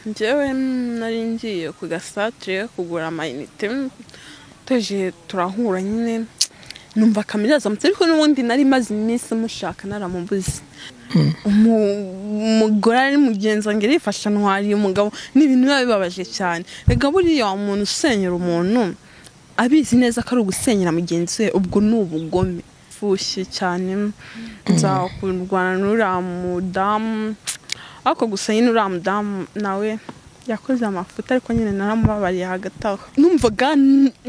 Njyewe nari ngiye ku gasatire kugura amayinite tuje turahura nyine numva kamiraza mutse ariko n'ubundi nari maze iminsi mushaka naramubuze umugore ari mugenza ngere ifasha ntwari umugabo n'ibintu bibabaje cyane rega buriya umuntu usenyera umuntu abizi neza ko ari ugusenyera mugenzi we ubwo n'ubugome fushye cyane nzakurwana n'uriya mudamu ako gusa nyine uriya mudamu nawe yakoze amafuta ariko nyine naramubabariye hagati aho numvaga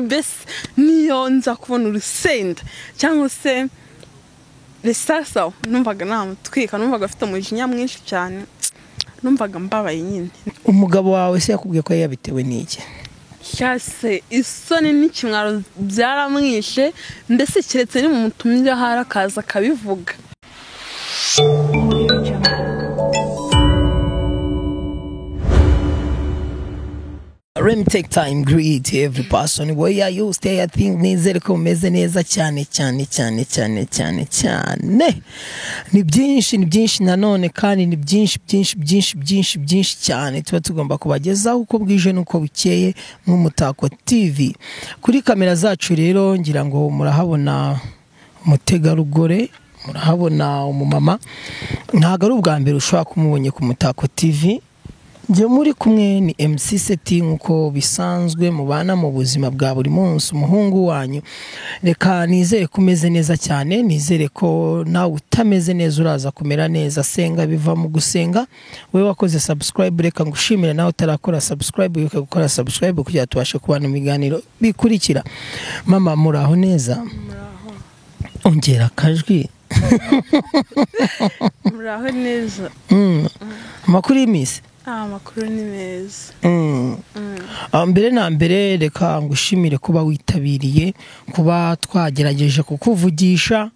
mbese niyo nza kubona urusenda cyangwa se resasa numvaga namutwika numvaga afite umujinya mwinshi cyane numvaga mbabaye nyine. Umugabo wawe se yakubwiye ko yabitewe n'iki? Cyase isoni n'ikimwaro byaramwishe mbese kiretse ni mu mutumire harakaza kabivuga. Let me take time greet every person where you stay. I think nizere ko umeze neza cyane ni byinshi nanone kandi ni byinshi cyane tuba tugomba kubagezaho uko bwije nuko bukeye mu Mutako TV. Kuri kamera zacu rero ngira ngo murahabona umutegarugore, murahabona umumama, ntago ari ubwa mbere ushobora kumubonye ku Mutako TV. Njye muri kumwe ni MC Seti nkuko bisanzwe mubana mu buzima bwa buri munsi umuhungu wanyu. Reka nizere kumeze neza cyane, nizere ko nawe utameze neza uraza kumera neza. Senga biva mu gusenga. Wewe wakoze subscribe reka ngushimire nawe utarakora subscribe yuko gukora subscribe kugira tubashe kubana ibiganiro bikurikira. Mama muraho neza? Muraho. Ongera kajwi. Muraho neza. Makuru y'imisi? Amakuru ni meza. Mbere na mbere reka ngushimire kuba witabiriye, kuba twagerageje kukuvugisha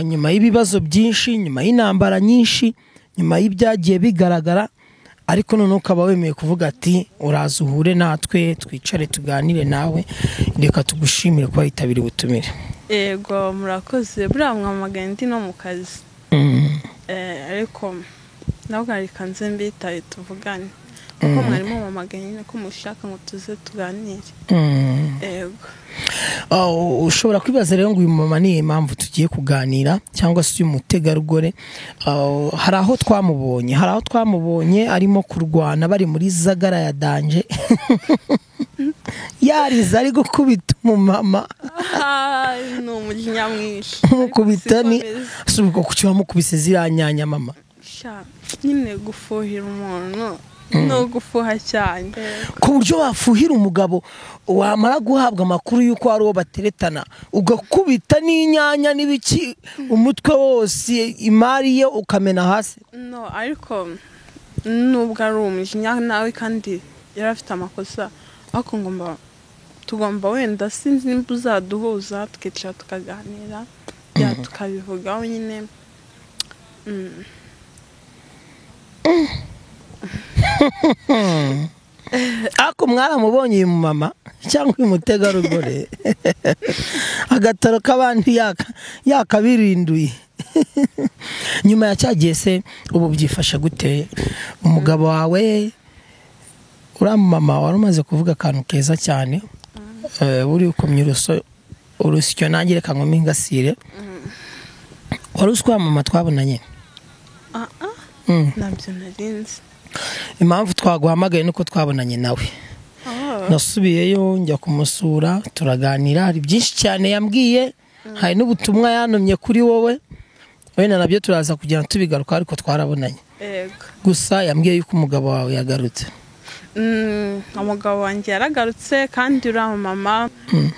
nyuma y'ibibazo byinshi, nyuma y'intambara nyinshi, nyuma y'ibyagiye bigaragara, ariko none ukaba wemeye kuvuga ati uraza uhure natwe twicare tuganire nawe. Reka tugushimire kuba witabiriye ubutumire. Yego murakoze, buriya mwamagaye ndi no mu kazi. Ariko nabwo reka nze mbitaye tuvugane kuko mwarimo mamagaye nyine ko mushaka ngo tuze tuganire. Yego. Ushobora kwibaza rero ngo uyu mama ni impamvu tugiye kuganira cyangwa se uyu mutegarugore hari aho twamubonye arimo kurwana bari muri Zagara ya danje yariza ari gukubita umumama no umujinya mwinshi mukubita ni subuko kucyo mukubise ziranyanya mama nyine gufuhira umuntu no gufuha cyane ku buryo wafuhira umugabo wamara guhabwa amakuru yuko ari uwo bateretana ugakubita n'inyanya n'ibiki umutwe wose imari ye ukamena hasi. No ariko nubwo ari umujinya nawe kandi yarafite amakosa ako tugomba wenda sinzi nimba uzaduhuza tukicara tukaganira ya tukabivugaho nyine. Ako mwaramubonye uyu mama cyangwa uyu mutegarugore agataro k'abandi yakabirinduye nyuma ya cyagiye se ubu byifasha gute? Umugabo wawe uramama warumaze kuvuga akantu keza cyane uri ukomye urusyo nanjye reka ngo mingasire waruswa mama twabonanye. Nabyo narinzi. Impamvu twaguhamagaye nuko twabonanye nawe. Nasubiyeyo njya kumusura turaganira, hari byinshi cyane yambwiye, hari n'ubutumwa yanomye kuri wowe. Wenda nabyo turaza kugira tubigaruka ariko twarabonanye. Yego. Gusa yambwiye yuko umugabo wawe yagarutse. Umugabo wanjye yaragarutse kandi uriya mama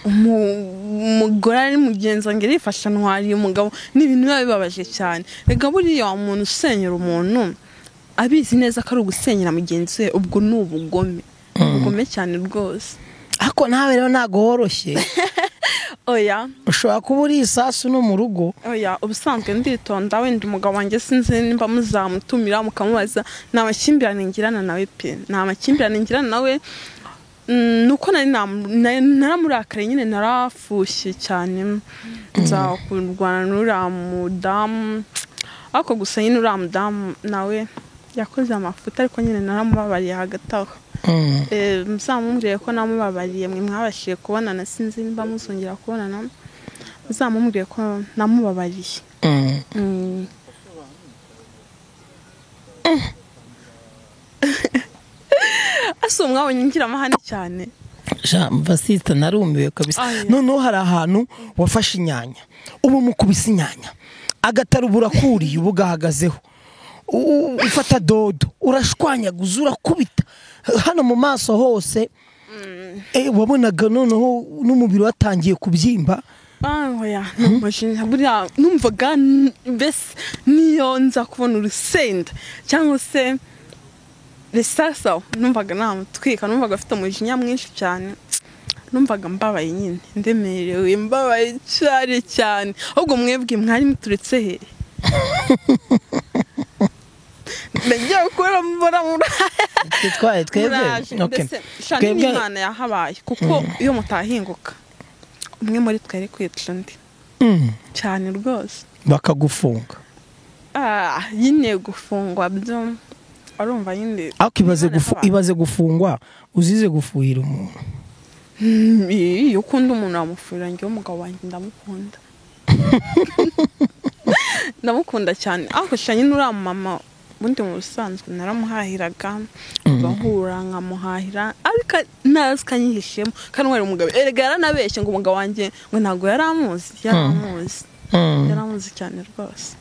umugore ari mugenza ngere ifasha ntwari umugabo n'ibintu bibabaje cyane. Rega buriya umuntu usenyera umuntu abizi neza ko ari ugusenyera mugenzi we ubwo n'ubugome. Ubugome cyane rwose. Ako nawe rero ntago horoshye. Oya. Ushobora kuba uri isasu no mu rugo. Oya ubusanzwe nditonda wenda umugabo wanjye sinzi nimba muzamutumira mukamubaza n'amakimbirane ngirana nawe pe. N'amakimbirane ngirana nawe nuko naramurakare nyine narafushye cyane nzakurwana n'uriya mudamu. Ako gusa nyine uriya mudamu nawe yakoze amafuta ariko nyine naramubabariye hagati aho. Muzamumbwire ko namubabariye, mwe mwabashije kubonana sinzi nimba muzongera kubonana, muzamumbwire ko namubabariye. Aso mwabonye ngira amahane cyane. Vasita narumiwe kabisa. Noneho hari ahantu wafashe inyanya, ubu mukubise inyanya agatarubura kuriye ubugahagazeho, ufata dodo urashwanyaguza urakubita hano mu maso hose, wabonaga noneho n'umubiri watangiye kubyimba. Oya, buriya numvaga mbese niyo nza kubona urusenda cyangwa se resasa, numvaga namutwika, numvaga afite umujinya mwinshi cyane, numvaga mbabaye nyine, ndemerewe mbabaye cyane. Ahubwo mwebwe mwari muturetse he? Nagiye gukora mbora twebwe Imana yahabaye, kuko iyo mutahinguka umwe muri twari kwica undi cyane rwose bakagufunga. Nyine gufungwa byo arumva nyine. Ibaze gufungwa uzize gufuhira umuntu. Iyo ukunda umuntu wamufuhira, njye umugabo wanjye ndamukunda. Ndamukunda cyane. Ariko nyine uriya mama bundi mu busanzwe naramuhahiraga, bahura nkamuhahira, ariko nazikanyihishemo kandi wari umugabo. Erega yaranabeshye ngo umugabo wanjye ngo ntago yaramuzi cyane rwose.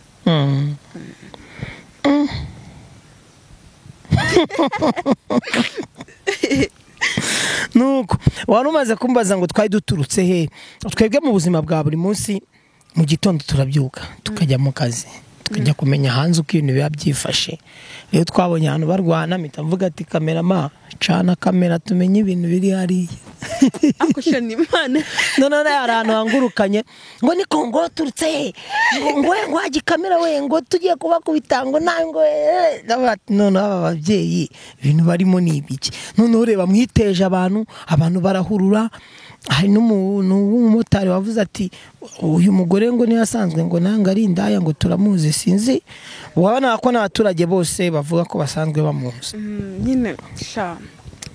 Nuko wari umaze kumbaza ngo twari duturutse he. Twebwe mu buzima bwa buri munsi mu gitondo turabyuka tukajya mu kazi, tukajya kumenya hanze uko ibintu biba byifashe. Rero twabonye ahantu barwana, mpita mvuga ati kamerama cana kamera tumenye ibintu biri hariya. Akusha ni Imana. None hari ahantu hangurukanye ngo ni Kongo turutse, ngo haji kamera we, ngo tugiye kubakubita, ngo nango none aba babyeyi ibintu barimo ni ibiki. None ureba mwiteje abantu barahurura. Hari n'umuntu w'umumotari wavuze ati uyu mugore ngo ni asanzwe ngo nanga ari indaya ngo turamuzi, sinzi. Wabona ko n'abaturage bose bavuga ko basanzwe bamuzi. Nyine sha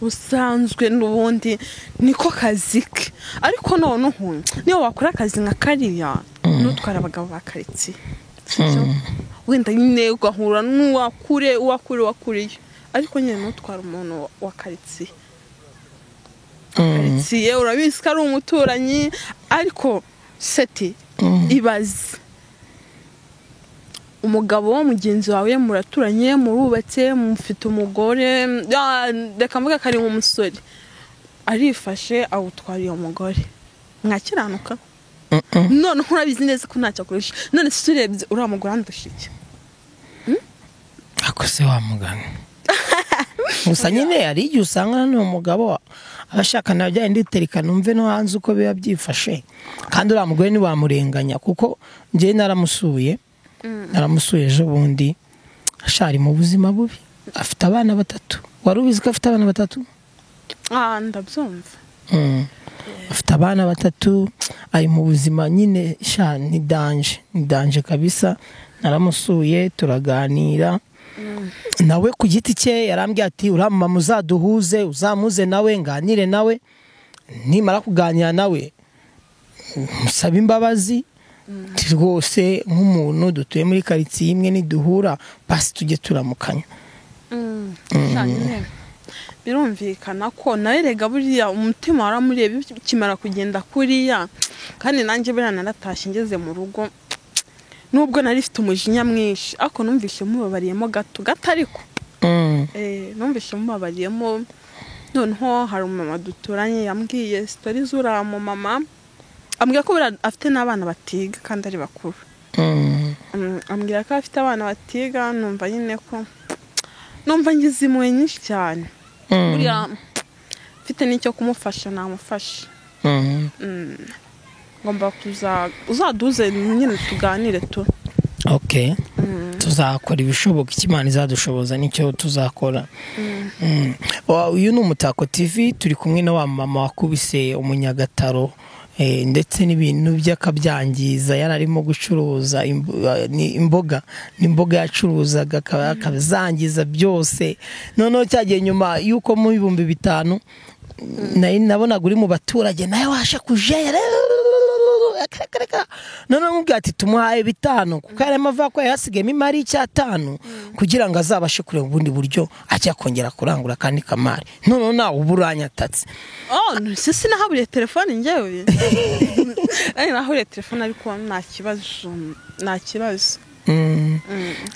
usanzwe n'ubundi niko kazi ke, ariko noneho niyo wakora akazi nka kariya n'utwara abagabo bakaritsiye, wenda nyine ugahura n'uwakuriye, ariko nyine n'utwara umuntu wa karitsiye. Karitsiye urabizi ko ari umuturanyi, ariko seti ibaze umugabo wo mugenzi wawe muraturanye, murubatse, mufite umugore, reka mvuga kari nk'umusore arifashe awutwariye umugore, mwakiranuka? None urabizi neza ko ntacyo akoresha. None se urebye uriya mugore andusha iki? Akose wa muganga gusa nyine hari igihe usanga n'uwo mugabo abashaka nabyaye nditereka numve no hanze uko biba byifashe, kandi uriya mugore ntiwamurenganya kuko njye naramusuye ejo bundi, ashari mu buzima bubi, afite abana 3. Wari ubizi ko afite abana 3? Ndabyumva. Afite abana 3, ari mu buzima nyine ni danje kabisa. Naramusuye turaganira, nawe ku giti cye yarambwiye ati uramama muzaduhuze, uzamuze nawe nganire nawe, nimara kuganira nawe musaba imbabazi rwose nk'umuntu dutuye muri karitsiye imwe, niduhura basi tujye turamukanya. Birumvikana ko nawe rega buriya umutima waramuriye bikimara kugenda kuriya, kandi nanjye buriya naratashye ngeze mu rugo, nubwo nari mfite umujinya mwinshi, ariko numvise mubabariyemo gato ariko numvise mubabariyemo. Noneho hari umumama duturanye yambwiye story z'uriya mumama, ambwira ko afite n'abana batiga kandi ari bakuru. Ambwira ko afite abana batiga, numva nyine ko numva ngize impuhwe nyinshi cyane. Buriya mfite n'icyo kumufasha namufasha. Ngomba uzaduze nyine tuganire tu. Okay. Tuzakora ibishoboka, Imana izadushoboza nicyo tuzakora. Uyu ni Umutako TV, turi kumwe na wa mama wakubise umunyagataro ndetse n'ibintu by'akabyangiza yararimo gucuruza imboga n'imboga yacuruzaga akabizangiza byose. Noneho cyagiye nyuma yuko mu 5,000 nabonaga uri mu baturage nawe washa kujera none nkubwira ati tumuhaye 5 kuko yarema avuga ko yasigayemo imari 5 kugira ngo azabashe kureba ubundi buryo ajya kongera kurangura kandi kamari. None nawe uburanyatatse sisi nahaburiye telefone njyewe nahaburiye telefone ariko nta kibazo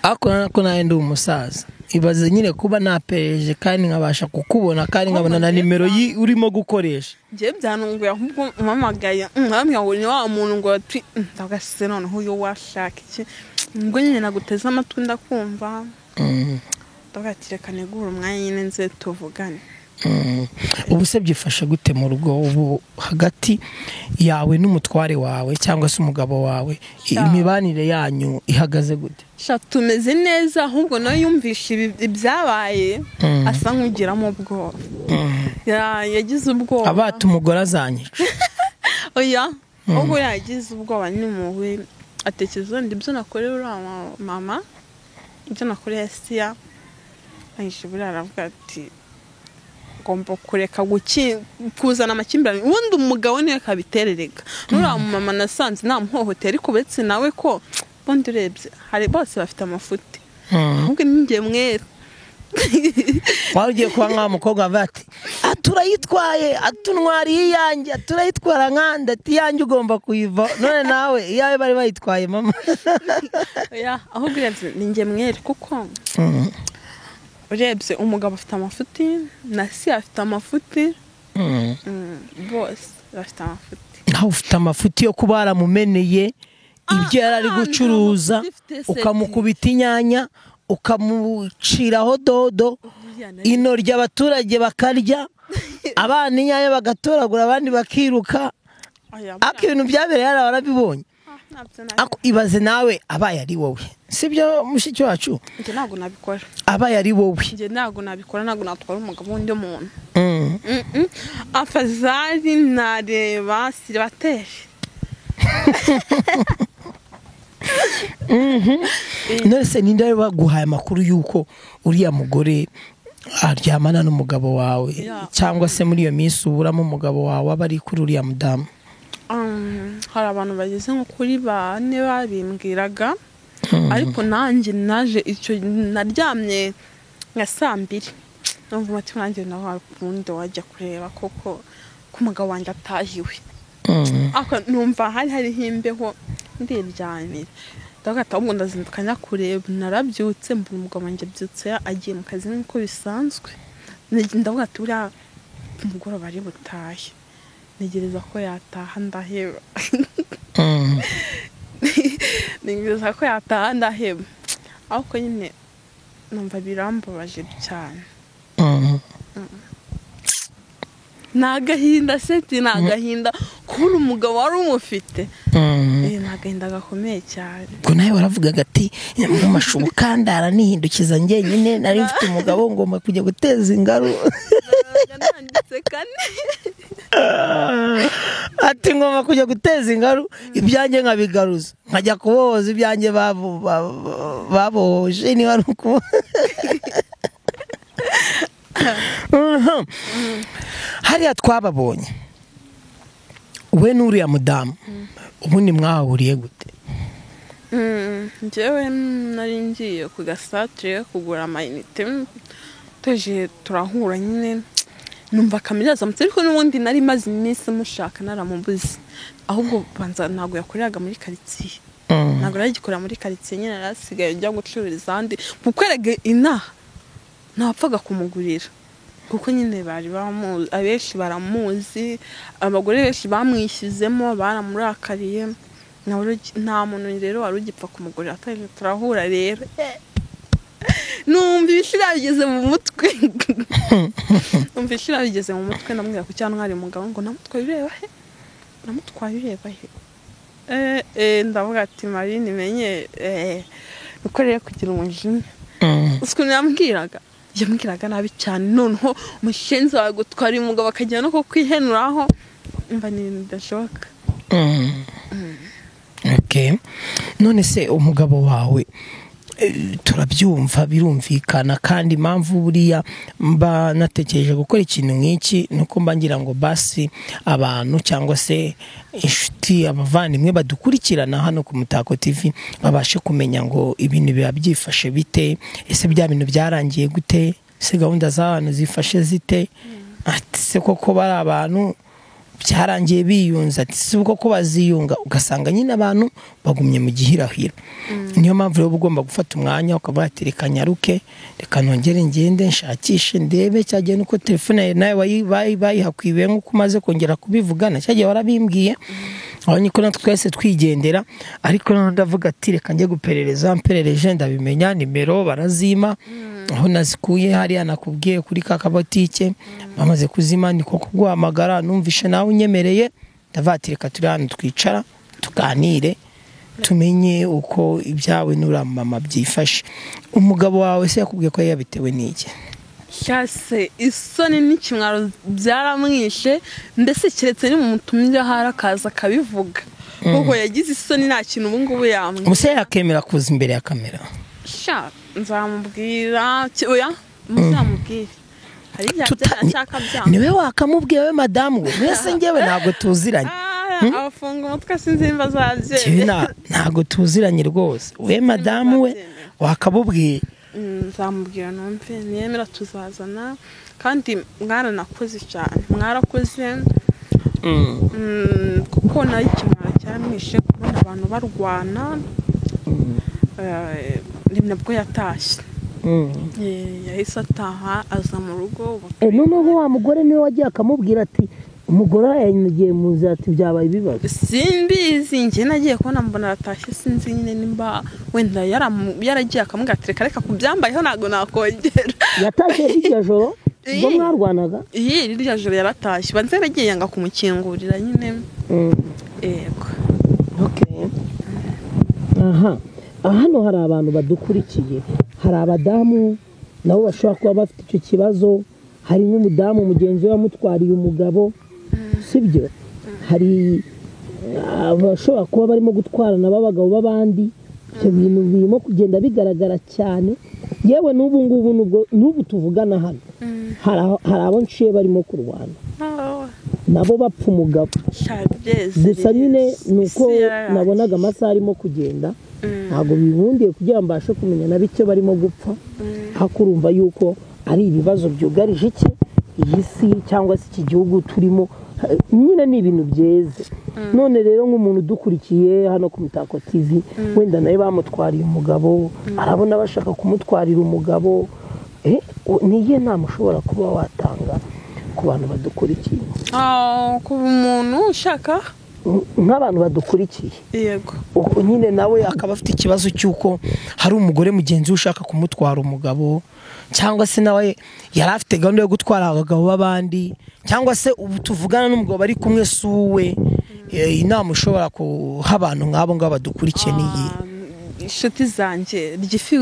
ako nawe ndi umusaza ibaze nyine kuba napereje kandi nkabasha kukubona kandi nkabona na nimero urimo gukoresha. Ngiye byanunguye ahubwo umamagaye mwamwe ngo ni wa muntu ngo ndagase none uyu washaka iki ngo nyine naguteza amatwi ndakumva ndagatire kanegura umwanya nyine nze tuvugane. Ubu se byifasha gute mu rugo ubu hagati yawe n'umutware wawe cyangwa se umugabo wawe imibanire yanyu ihagaze gute? Tumeze neza ahubwo nayo yumvisha ibyabaye asa nk'ugiramo ubwoba. Yagize ubwoba abata umugore azanyica oya ubwo yagize ubwoba ni muwe atekereza ndibyo nakorera uriya mama ibyo nakorera Siya ayishe buraravuga ati ngomba kureka kuzana amakimbirane ubundi umugabo niwe kabiterereka. Nuriya mama nasanze namuhohotera ariko betse nawe ko bondi urebye hari bose bafite amafuti ahubwo ninjye mwera warugiye kuba nka mukobwa bati aturayitwaye atunwariye iyanjye aturayitwara nkanda ati yanjye ugomba kuyiva none nawe iyawe bari bayitwaye mama ahubwo urebye ninjye mwera kuko urebye umugabo afite amafuti na Siya afite amafuti bose bafite amafuti. Nawe ufite amafuti yo kuba yaramumeneye ibyo yarari gucuruza ukamukubita inyanya ukamuciraho dodo intoryi abaturage bakarya abana inyanya bagatoragura abandi bakiruka ibintu byabereye yari warabibonye. Ibaze nawe abaye ari wowe sibyo mushiki wacu nje ntago nabikora abaye ari wowe nje ntago nabikora ntago natwara umugabo wundi muntu afazari nareba siribateri nese ninde baguhaye amakuru yuko uriya mugore aryamana n'umugabo wawe cyangwa se muri iyo minsi uburamo umugabo wawe abari kuri uriya mudamu? Hari abantu bageze nko kuri 4 babimbwiraga ariko nanjye naje icyo naryamye nka 2:00 numva umutima nanjye nawe ubundi wajya kureba koko ko umugabo wanjye atahiwe numva hari imbeho ndiryamira ndagata ubwo ndazindukanya kureba narabyutse mbona umugabo wanjye byutse agiye mu kazi nk'uko bisanzwe ndavuga ati uriya umugore bari butahe negereza ko yataha ndaheba negereza ko yataha ndaheba ariko nyine numva birambabaje cyane. Nagahinda seti nagahinda kubura umugabo wari umufite nagahinda gakomeye cyane. Ko nawe waravugaga ati mu mashubu kandara nihindukiza njyenyine nari mfite umugabo ngomba kujya guteza ingaru nanditse kane ati ngomba kujya guteza ingaru ibyanjye nkabigaruza nkajya kuboza ibyanjye baboje ni wari uko hariya twababonye we n'uriya mudamu ubundi mwahuriye gute? Njyewe nari ngiye ku gasatire kugura amayinite tuje turahura nyine numva kamiraza mutse ariko n'ubundi nari maze iminsi mushaka naramubuze ahubwo banza ntago yakoreraga muri quartier ntago yagikorera muri quartier nyine narasigaye njya gucururiza handi kukwerege inaha ntapfaga kumugurira kuko nyine bari bamuzi abeshi baramuzi abagore beshi bamwishyizemo baramurakariye nta muntu rero wari ugipfa kumugurira atari turahura rero numva ibishira bigeze mu mutwe numva ibishira bigeze mu mutwe ndamwira ku cyane nkari umugabo ngo namutwaye ureba he ndavuga ati Marine menye ukoreye kugira umujinya usko yambwiraga nabi cyane noneho umushenzi wawe gutwara umugabo akajya no kwihenuraho mba ni ndashoka Okay. None se umugabo wawe turabyumva birumvikana kandi impamvu buriya mba natekereje gukora ikintu nk'iki nuko mba ngira ngo basi abantu cyangwa se inshuti abavandimwe badukurikirana hano ku Mutako TV babashe kumenya ngo ibintu biba byifashe bite, ese bya bintu byarangiye gute, ese gahunda z'abantu zifashe zite, ati se koko bari abantu byarangiye biyunza, ati si uko ko baziyunga, ugasanga nyine abantu bagumye mu gihirahiro. Niyo mpamvu rero ugomba gufata umwanya ukavuga ati reka nyaruke, reka nongere ngende nshakishe ndebe cyagiye nuko telefone nawe bayihakwibiye nk'uko umaze kongera kubivugana cyagiye warabimbwiye aho niko natwe twese twigendera, ariko none ndavuga ati reka njye guperereza, mperereje ndabimenya nimero barazima aho nazikuye hariya nakubwiye kuri ka kabotike bamaze kuzima niko kuguhamagara numvishe nawe unyemereye, ndavuga ati reka turi hano twicara tuganire tumenye uko ibyawe n'uramama byifashe. Umugabo wawe se yakubwiye ko yabitewe n'iki? Cyase isoni n'ikimwaro byaramwishe, mbese kiretse ni mu mutumire harakaza kabivuga kuko yagize isoni nta kintu ubu ngubu yamwe. Umuse yakemera kuza imbere ya kamera? Sha nzamubwira oya muzamubwire hari cyaka byanga niwe wakamubwiye we madamu we mwese ngewe ntago tuziranye afunga umutwe sinzi imva zavye ntago tuziranye rwose, we madamu we wakabubwiye. Nzamubwira numve niyemera tuzazana kandi mwaranakoze cyane mwarakoze kuko nayo kimara cyamwishe kubona abantu barwana nibwo yatashye yahise ataha aza mu rugo. Noneho wa mugore niwe wagiye akamubwira ati umugore yagiye mu nzira ati byabaye ibibazo? Simbizi njye nagiye kubona mbona aratashye, sinzi nyine nimba wenda yaragiye akamubwira ati reka kubyambayeho ntago nakongera. Yatashye iryo joro ubwo mwarwanaga? Iryo joro yaratashye banze yaragiye yanga kumukingurira nyine. Yego. Okay. Hano hari abantu badukurikiye, hari abadamu nabo bashobora kuba bafite icyo kibazo, hari n'umudamu mugenzi we wamutwariye umugabo, sibyo? Hari abashobora kuba barimo gutwarana b'abagabo b'abandi, ibyo bintu birimo kugenda bigaragara cyane. Yewe n'ubu ngubu n'ubu tuvugana hano hari abo nciye barimo kurwana nabo bapfa umugabo. Gusa nyine nuko nabonaga amasaha arimo kugenda ntago bibundiye kugira ngo mbashe kumenya na bicyo barimo gupfa, hakurumva yuko ari ibibazo byugarije iki iyi si cyangwa se iki gihugu turimo, nyine ni ibintu byeze. None rero nk'umuntu udukurikiye hano ku Mutako TV wenda nawe bamutwariye umugabo, arabona bashaka kumutwarira umugabo, niye nama ushobora kuba watanga ku bantu badukurikiye? Ku muntu ushaka nk'abantu badukurikiye. Yego. Nyine nawe akaba afite ikibazo cy'uko hari umugore mugenzi we ushaka kumutwara umugabo, cyangwa se nawe yari afite gahunda yo gutwara abagabo b'abandi, cyangwa se ubu tuvugana n'umugabo bari kumwe suwe, inama ushobora kuha abantu nk'abo ngabo badukurikiye n'iyi? Inshuti zanjye ry'ifi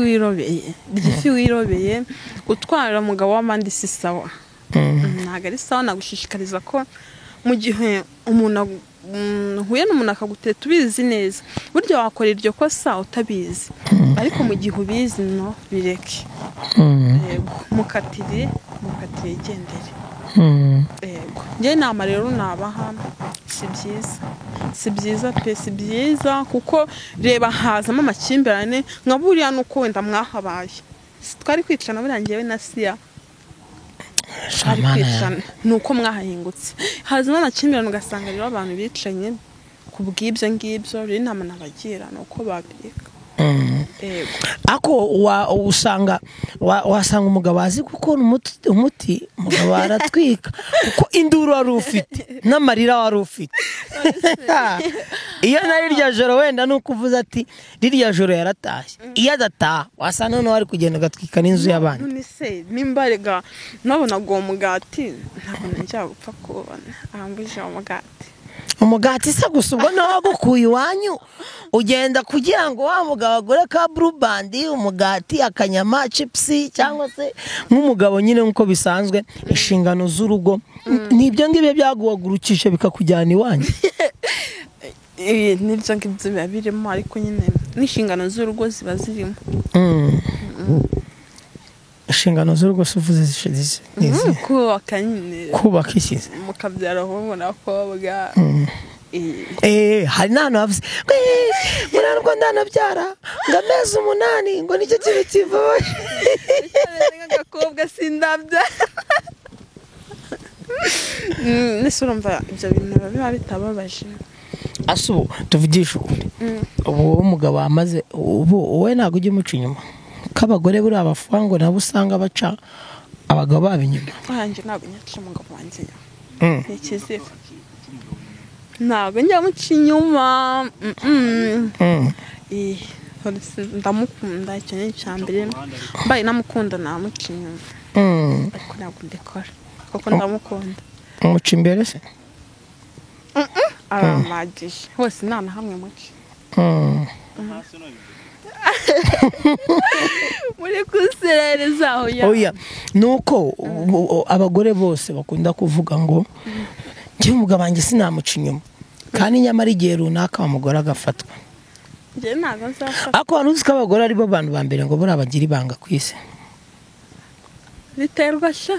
wirobeye gutwara umugabo w'abandi si sawa. Ntago ari sawa. Nagushishikariza ko mu gihe umuntu huye n'umuntu akagutera ubizi neza, buryo wakora iryo kosa utabizi, ariko mu gihe ubizi no bireke. Yego. Mukatire igendere. Yego. Njye inama rero nabaha si byiza pe, si byiza kuko reba hazamo amakimbirane nka buriya nuko wenda mwahabaye twari kwicana buriya njyewe na Siya twari kwicana nuko mwahahingutse hazamo amakimbirane ugasanga rero abantu bicanye ku bw'ibyo ngibyo. Rero inama nabagira nuko babireka. Ako wasanga umugabo azi gukora umuti umugabo aratwika kuko induru wari ufite n'amarira wari ufite. Iyo nari irya joro wenda nuko uvuze ati rirya joro yaratashye, iyo adataha wasa none wari kugenda ugatwika n'inzu y'abandi. None se nimbarega nabonaga uwo mugati ntabwo najya gupfa kubona ahambuje umugati se gusa ubwo nawe wagukuye iwanyu ugenda kugira ngo wa mugabo agure ka Blue Band, umugati, akanyama, chipsi, cyangwa se nk'umugabo nyine nk'uko bisanzwe inshingano z'urugo. Nibyo ngibyo byaguhagurukije bikakujyana iwanyu? n'ibyo ngibyo biba birimo ariko nyine n'inshingano z'urugo ziba zirimo. inshingano z'urugo se uvuze n'izi kubaka nyine kubaka iki mukabyara ahubwo n'abakobwa. hari n'ahantu havuze ngo ntabwo ndanabyara ngo amezi 8 ngo nicyo kintu kivuye nk'agakobwa sindabyara. Nese urumva ibyo bintu biba bitababaje. asubu tuvugisha ukuri ubu umugabo amaze ubu wowe ntabwo ujya umuca inyuma k'abagore buri abafuha ngo nabo usanga baca abagabo babo inyuma. Wanjye ntabwo nyaca umugabo wanjye ni ikiziba, ntabwo njya muca inyuma. Ndamukunda, icyo ni icya mbere. Mbaye namukunda namuca inyuma ariko ntabwo mbikora kuko ndamukunda. umuca imbere se aramagije hose nta na hamwe muca. muri kuserereza aho ya oya nuko abagore bose bakunda kuvuga ngo njye umugabo wanjye sinamuca inyuma kandi nyamara igihe runaka umugore agafatwa. njye ntabwo nzafata. ariko abantu uzi ko abagore ari bo bantu ba mbere ngo buriya bagira ibanga ku isi. biterwa sha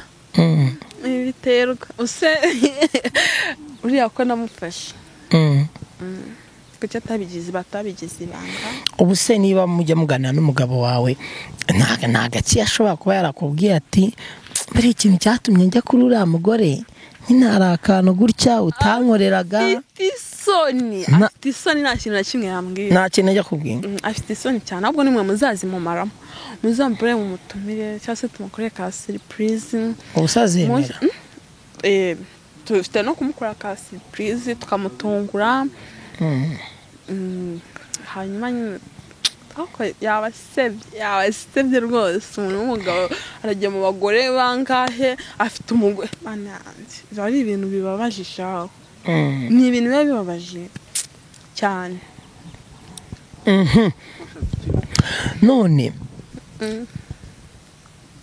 biterwa use uriya ko namufashe kuki batabigize ibanga. ubu se niba mujya muganira n'umugabo wawe nta gake ashobora kuba yarakubwiye ati buri ikintu cyatumye njya kuri uriya mugore nyine hari akantu gutya utankoreraga. afite isoni nta kintu na kimwe yambwira. nta kintu ajya kubwira. afite isoni cyane ahubwo nimwe muzazimumaramo muzambure mu mutumire cyangwa se tumukorere ka surprise. ubusazemera tufite no kumukora ka surprise tukamutungura. hanyuma nyine yabasebye rwose. umuntu w'umugabo arajya mu bagore bangahe afite umugore bananze. biba ari ibintu bibabaje shaho. ni ibintu biba bibabaje cyane. none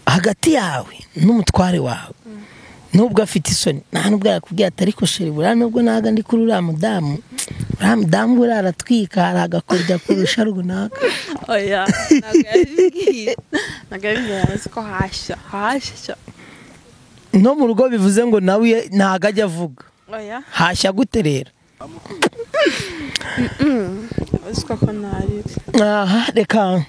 hagati yawe n'umutware wawe nubwo afite isoni nta nubwo yakubwiye ati ariko sheri buriya nubwo naga ndi kuri uriya mudamu buriya aratwika hari agakorya kurusha runaka. oya ntabwo yabibwiye azi ko hashya. no mu rugo bivuze ngo nawe ntago ajya avuga. oya hashya gute rero. azi ko nari. aha reka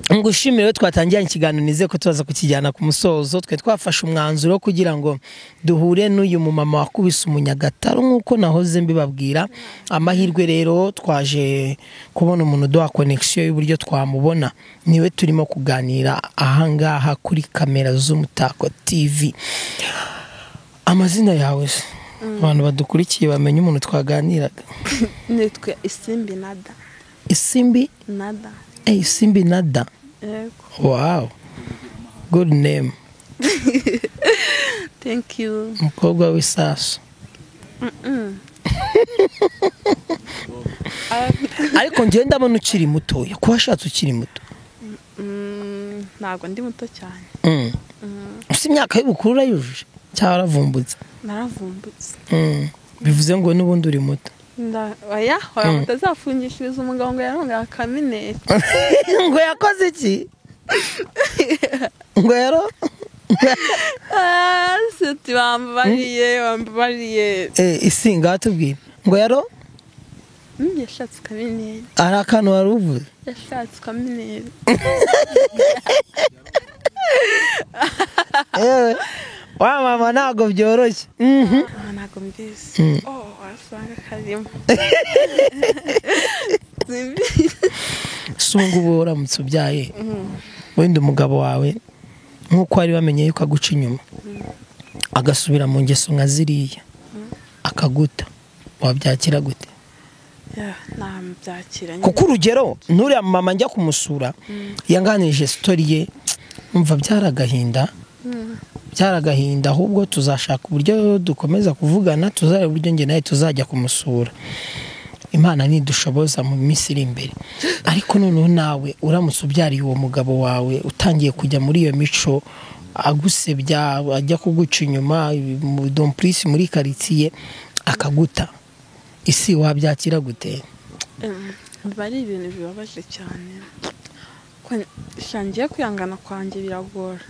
ngushimire twatangiye ikiganiro nize ko tuzaza kukijyana ku musozo. twe twafashe umwanzuro kugira ngo duhure n'uyu mumama wakubise umunyagataro nk'uko nahoze mbibabwira. amahirwe rero twaje kubona umuntu duha connection y'uburyo twamubona niwe turimo kuganira ahangaha kuri kamera z'Umutako TV. amazina yawe se abantu badukurikiye bamenye umuntu twaganiraga. nitwe Isimbi Nada. Isimbi Nada. Isimbi Nada. Wow, good name. Thank you. Mukobwa w'isasu. ariko njye ndabona ukiri mutoya ko washatse ukiri muto. ntabwo ndi muto cyane. ufite imyaka y'ubukuru urayujuje cyangwa waravumbutse? naravumbutse. bivuze ngo n'ubundi uri muto. oya mutazafungishiriza umugabo ngo yaronga akaminete. ngo yakoze iki? ngo yaro siti bambariye isinga tubwire ngo yaro yashatse akaminete. ari akantu wari uvuze? yashatse akaminete. wa mama ntabwo byoroshye. ntabwo mbizi. wasanga karimo. sungu ubu uramutse ubyaye wenda umugabo wawe nk'uko wari bamenye yuko aguca inyuma agasubira mu ngeso nka ziriya akaguta wabyakira gute? namubyakira kuko urugero n'uriya mama njya kumusura yanganije story ye umva byaragahinda. ahubwo tuzashaka uburyo dukomeza kuvugana tuzareba uburyo njye nawe tuzajya kumusura. Imana nidushoboza mu minsi iri imbere. ariko noneho nawe uramutse ubyariye uwo mugabo wawe utangiye kujya muri iyo mico agusebya ajya kuguca inyuma domplisi muri quartier akaguta isi wabyakira gute? biba ari ibintu bibabaje cyane shangiye kwihangana kwanjye biragora.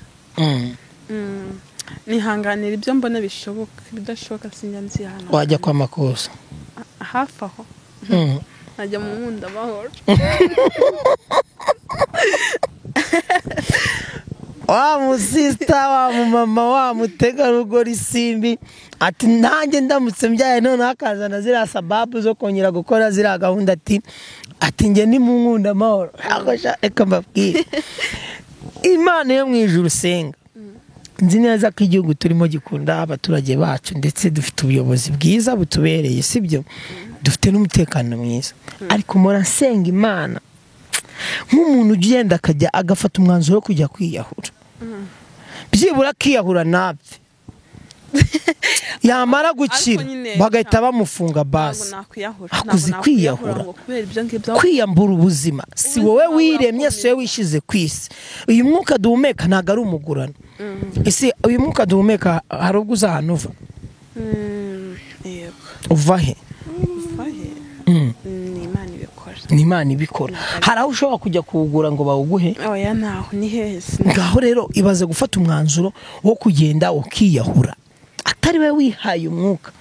Nihanganira ibyo mbona bishoboka, bidashoboka sinjya nzihana. Wajya kwa makosa hafi aho najya mu nkunda amahoro. wa musista wa mumama wa mutegarugori Simbi ati nanjye ndamutse mbyaye none akazana ziriya sababu zo kongera gukora ziriya gahunda ati njye ni mu nkunda amahoro. Reka mbabwire Imana yo mu ijuru senga, nzi neza ko igihugu turimo gikunda abaturage bacu ndetse dufite ubuyobozi bwiza butubereye, sibyo? Dufite n'umutekano mwiza, ariko mpora nsenga Imana nk'umuntu ugenda akajya agafata umwanzuro wo kujya kwiyahura, byibura akiyahura napfe, yamara gukira bagahita bamufunga basi. Hakuzi kwiyahura, kwiyambura ubuzima. Si wowe wiremye, si wowe wishize ku isi. Uyu mwuka duhumeka ntabwo ari umugurano. Ese uyu mwuka duhumeka hari ubwo uza ahantu uva? Uva he? Ni Imana ibikora. Hari aho ushobora kujya kuwugura ngo bawuguhe? Oya ntaho, ni heza. Ngaho rero ibaze gufata umwanzuro wo kugenda ukiyahura atari we wihaye umwuka.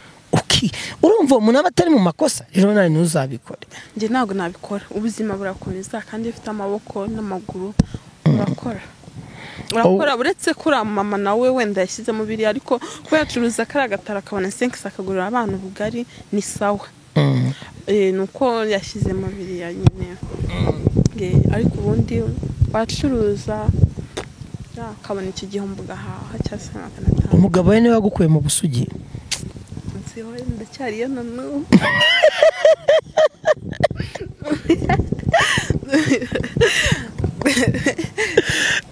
Urumva umuntu aba atari mu makosa, rero nawe ntuzabikore. Njye ntabwo nabikora. Ubuzima burakomeza kandi ufite amaboko n'amaguru urakora uretse kuri mama nawe wenda yashyize mu biri, ariko kuba yacuruza kari agatara akabona 5 akagurira abantu ubugari ni sawa. Nuko yashyize mu biri ya nyine. Ariko ubundi wacuruza akabona iki gihombo gahaha cyase makanata. Umugabo we niwe wagukuye mu busugi? Nsiho ndacyariyo nanu.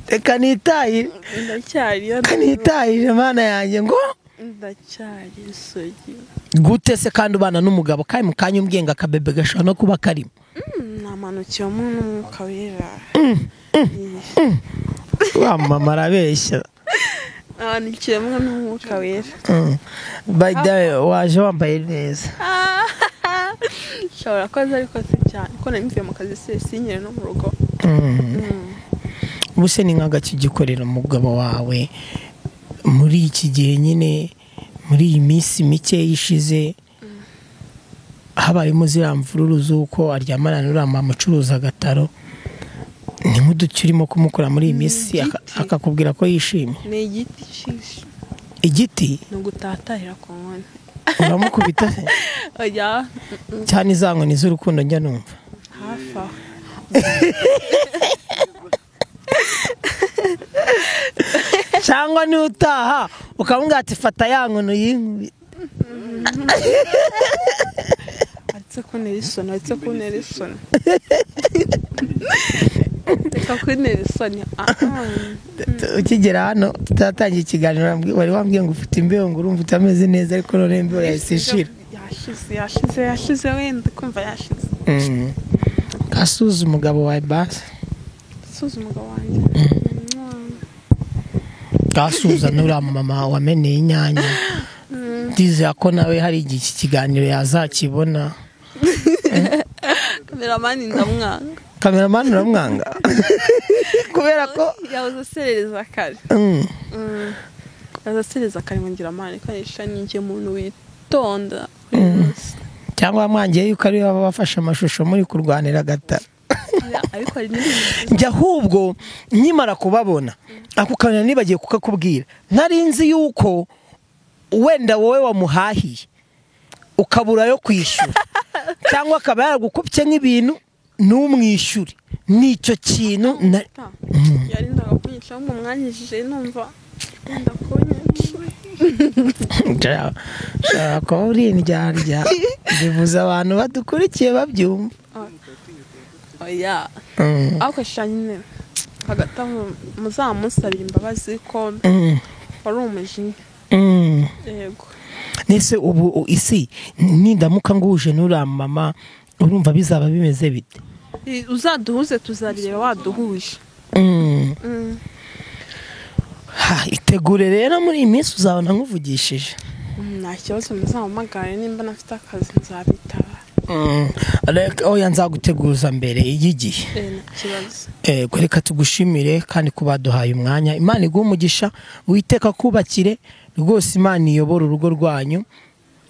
Reka nitahire. Ndacyariyo. Kanitahire Mana yanjye ngo ndacyari isugi. Gute se kandi ubana n'umugabo kandi mukanya umbyenga akabebe gashobora no kuba karimo? Namanukiye mu n'umwuka wera. Wa mama arabeshya. Nanukiye mu n'umwuka wera. By the way, waje wambaye neza. Shobora koza ariko si cyane ko namviye mu kazi sinyere no mu rugo. Ubuse ni nk'agakigikorera umugabo wawe muri iki gihe nyine, muri iyi minsi mike yishize habayemo ziriya mvururu z'uko aryamana n'uriya mama ucuruza agataro, ni nk'uduki urimo kumukora muri iyi minsi akakubwira ko yishimye? Ni igiti shisha. Igiti? Ni ugutatahira ku nkoni. Uramukubita se? Oya. Cyane iza nkoni z'urukundo njya numva. Hafi aho. Cyangwa ni utaha ukamubwira ati fata ya nkono y'inkubita. Atse kunera isoni. Reka kunera isoni. Ukigera hano tutatangiye ikiganiro wari wambwiye ngo ufite imbeho ngo urumva utameze neza, ariko none imbeho yahise ishira. Yashize wenda kumva yashize. Kasuza umugabo wawe basi. Suza umugabo wanjye. Kasuza n'uriya mama wameneye inyanya. Ndize ko nawe hari iki kiganiro yazakibona. Kameramani ndamwanga. Kameramani uramwanga? Kubera ko yahoze aserereza kare. Azasereza kare ngira amani kanisha ninjye muntu witonda. Cyangwa amwangiye yuko ari baba bafashe amashusho muri kurwanira agatara. Ariko hari n'ibindi njya ahubwo nkimara kubabona ako kanya nibagiye kukakubwira, nari nzi yuko wenda wowe wamuhahiye ukabura yo kwishyura cyangwa akaba yaragukupye nk'ibintu n'umwishyure. Nicyo kintu yari ndagakunyica ngo mwanyijije numva ndakunyica. Ko uri indyarya bivuze abantu badukurikiye babyumva. Oya. Ako shanyine hagati muzamusabira imbabazi ko wari umujinya. Yego. Nese ubu isi nindamuka nguje n'uriya mama urumva bizaba bimeze bite? Uzaduhuze tuzabireba waduhuje. Itegure rero muri iyi minsi uzabona nkuvugishije. nta kibazo muzampamagare nimba nafite akazi nzabitaba. Oya nzaguteguza mbere y'igihe. Nta kibazo. Reka tugushimire kandi kuba duhaye umwanya. Imana iguhe umugisha, Uwiteka kubakire rwose, Imana iyobora urugo rwanyu.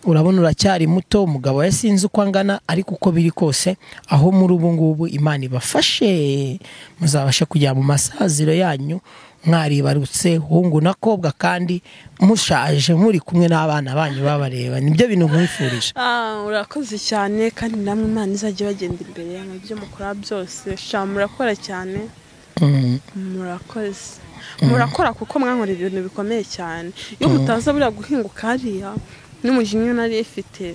Urabona uracyari muto, umugabo we sinzi uko angana, ariko uko biri kose aho muri ubu ngubu Imana ibafashe muzabasha kujya mu masaziro yanyu mwaribarutse hungu nakobwa kandi mushaje muri kumwe n'abana banyu babareba. Nibyo bintu mwifurije. Urakoze cyane kandi namwe Imana izajya bagenda imbere mu byo mukora byose. Murakora cyane. Murakoze. Murakora kuko mwankora ibintu bikomeye cyane. Iyo mutaza buriya guhinguka hariya n'umujinya nari ifite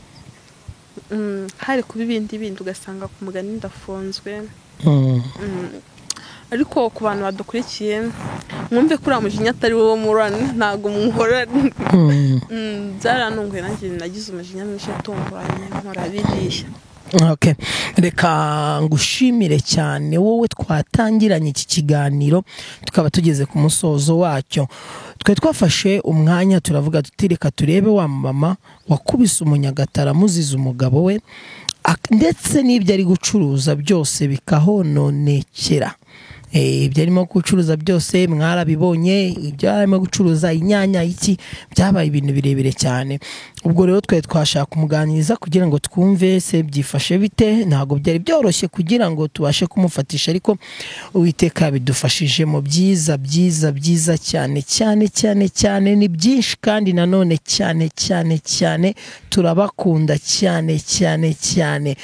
hari kuba ibindi ugasanga ku mugani ndafunzwe. Ariko ku bantu badukurikiye mwumve kuri umujinya atari wowe murana ntago muhorana. Byaranunguye nanjye nagize umujinya mwinshi atunguranye nkora biriya. Okay. Reka ngushimire cyane wowe twatangiranye iki kiganiro tukaba tugeze ku musozo wacyo. Twe twafashe umwanya turavuga tutireka turebe wa mama wakubise umunyagatara muziza umugabo we ndetse n'ibyo ari gucuruza byose bikahononekera. Ibyo arimo gucuruza byose mwarabibonye, ibyo arimo gucuruza inyanya iki byabaye ibintu birebire cyane. Ubwo rero twe twashaka kumuganiriza kugira ngo twumve se byifashe bite. Ntago byari byoroshye kugira ngo tubashe kumufatisha, ariko Uwiteka bidufashije mu byiza byiza byiza cyane cyane cyane cyane. Ni byinshi kandi nanone cyane cyane cyane. Turabakunda cyane cyane cyane.